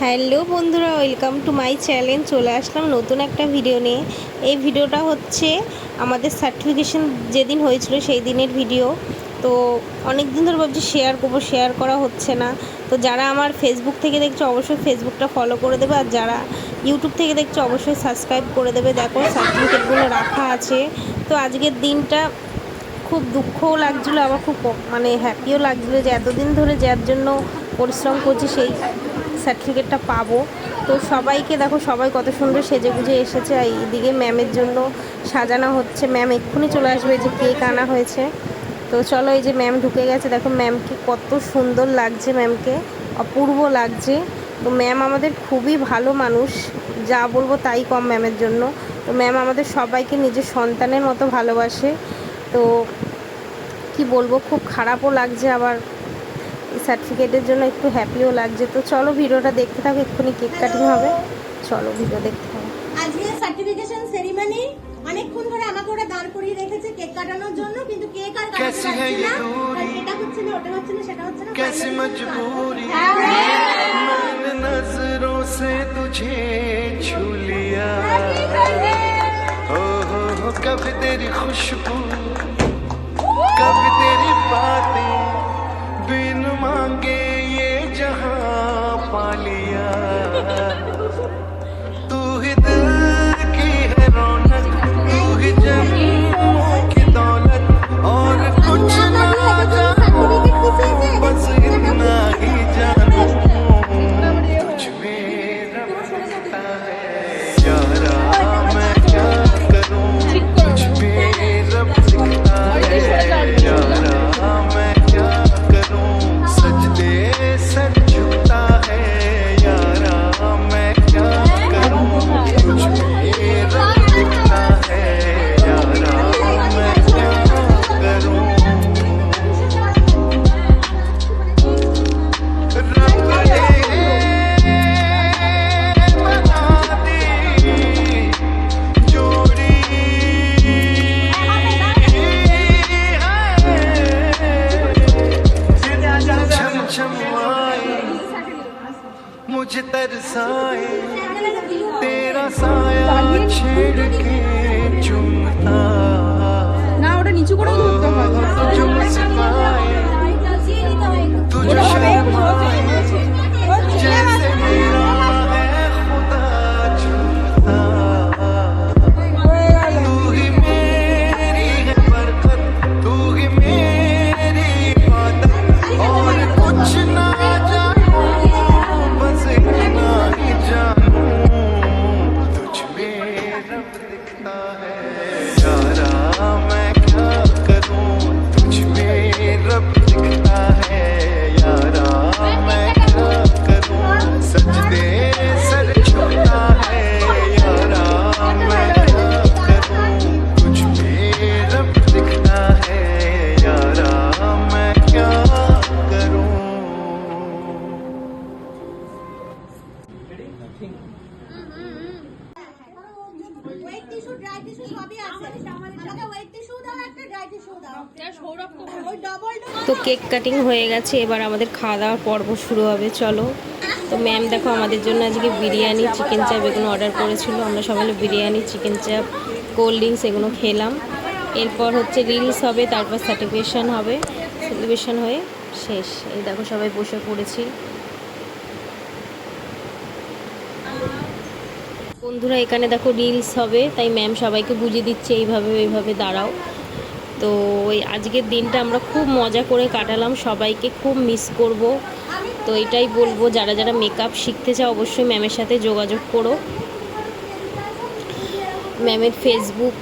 Hello বন্ধুরা, welcome to my channel. চলে আসলাম নতুন একটা ভিডিও নিয়ে। এই ভিডিওটা হচ্ছে আমাদের সার্টিফিকেশন যেদিন হয়েছিল সেই দিনের ভিডিও। তো অনেক দিন ধরে ভাবছি শেয়ার করবো, শেয়ার করা হচ্ছে না। তো যারা আমার ফেসবুক থেকে দেখছো অবশ্যই ফেসবুকটা ফলো করে দেবে, আর যারা ইউটিউব থেকে দেখছো অবশ্যই সাবস্ক্রাইব করে দেবে। দেখো সার্টিফিকেটগুলো রাখা আছে। তো আজকের দিনটা খুব দুঃখও লাগছিলো, আবার খুব হ্যাপিও লাগছিলো যে এতদিন ধরে যার জন্য পরিশ্রম করছি সেই সার্টিফিকেটটা পাবো। তো সবাইকে দেখো, সবাই কত সুন্দর সেজে গুজে এসেছে। আর এইদিকে ম্যামের জন্য সাজানো হচ্ছে। ম্যাম এক্ষুনি চলে আসবে, যে কেক আনা হয়েছে। তো চলো, এই যে ম্যাম ঢুকে গেছে। দেখো ম্যামকে কত সুন্দর লাগছে, ম্যামকে অপূর্ব লাগছে। তো ম্যাম আমাদের খুবই ভালো মানুষ, যা বলবো তাই কম ম্যামের জন্য। তো ম্যাম আমাদের সবাইকে নিজের সন্তানের মতো ভালোবাসে। তো কি বলবো, খুব খারাপও লাগছে, আবার এই সার্টিফিকেটের জন্য একটু হ্যাপিও লাগছে। তো চলো ভিডিওটা দেখতে থাকো, এক্ষুনি কেক কাটিং হবে। চলো ভিডিও দেখতে থাকো। আজকে সার্টিফিকেশন সেরিমনি অনেকক্ষণ ধরে আমাকে ওরা দাঁড় করিয়ে রেখেছে কেক কাটানোর জন্য, কিন্তু কেক আর কাটতে পারছি না। এটা হচ্ছে না, ওটা হচ্ছে না, সেটা হচ্ছে না। कैसी मजबूरी मैंने नजरों से तुझे छू लिया। हो कभी तेरी खुशबू कभी तेरी बातें बिन मांगे ये जहां पा लिया। तू ही दिल की है रौनक, तू ही जन्मों की दौलत, और कुछ ना जानूं बस इतना ही जानूं तुझ में रब दिखता है। यारा मैं क्या करूं, तुझ में रब दिखता है। यारा मैं क्या करूं, सजदे सर झुकता है। यारा मैं क्या करूं, तुझ में रब दिखता है। यारा मैं क्या करूं, रब ने बना दी जोड़ी छम छम आए मुझे तरसाए, तेरा साया छेड़ के चुमता। না ওটা নিচু করে ধরতে হয়। तुझ मुस्काए तुझ शर्माए, जैसे मेरा है खुदा झूठा। तू ही मेरी है बरकत, तू ही मेरी इबादत, और कुछ ना जानूं बस इतना ही जानूं तुझ में रब दिखता है। यारा मैं क्या करूं, तुझ में रब दिखता है। यारा मैं क्या करूं, सजदे सर झुकता है। यारा मैं क्या करूं, तुझ में रब दिखता है। यारा मैं क्या करूं। ওয়েট টিস্যু, ড্রাই টিস্যু সবই আছে। আমাকে ওয়েট টিস্যু দাও, একটা ড্রাই টিস্যু দাও। ওই ডবল তো কেক কাটিং হয়ে গেছে, এবার আমাদের খাওয়া দাওয়ার পর্ব শুরু হবে। চলো। তো ম্যাম দেখো আমাদের জন্য আজকে বিরিয়ানি, চিকেন চাপ এগুলো অর্ডার করেছিল। আমরা সবাই মিলে বিরিয়ানি, চিকেন চাপ, কোল্ড ড্রিঙ্কস এগুলো খেলাম। এরপর হচ্ছে রিলস হবে, তারপর সার্টিফিকেশন হবে। সার্টিফিকেশন হয়ে শেষ। এই দেখো সবাই বসে পড়েছি। বন্ধুরা এখানে দেখো রিলস হবে, তাই ম্যাম সবাইকে বুঝিয়ে দিচ্ছে এইভাবে ওইভাবে দাঁড়াও। তো ওই আজকের দিনটা আমরা খুব মজা করে কাটালাম, সবাইকে খুব মিস করব। তো এটাই বলবো, যারা যারা মেকআপ শিখতে চাও অবশ্যই ম্যামের সাথে যোগাযোগ করো। ম্যামের ফেসবুক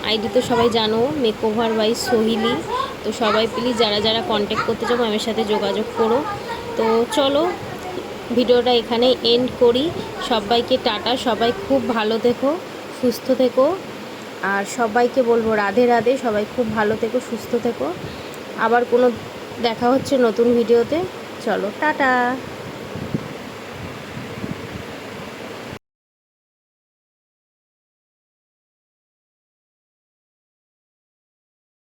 আইডি তো সবাই জানো, মেকওভার বাই সোহিলি। তো সবাই প্লিজ যারা যারা কন্ট্যাক্ট করতে চাও ম্যামের সাথে যোগাযোগ করো। তো চলো ভিডিওটা এখানেই এন্ড করি। সবাইকে টাটা, সবাই খুব ভালো থেকো, সুস্থ থেকো। আর সবাইকে বলবো রাধে রাধে, সবাই খুব ভালো থেকো, সুস্থ থেকো। আবার কোনো দেখা হচ্ছে নতুন ভিডিওতে। চলো টাটা।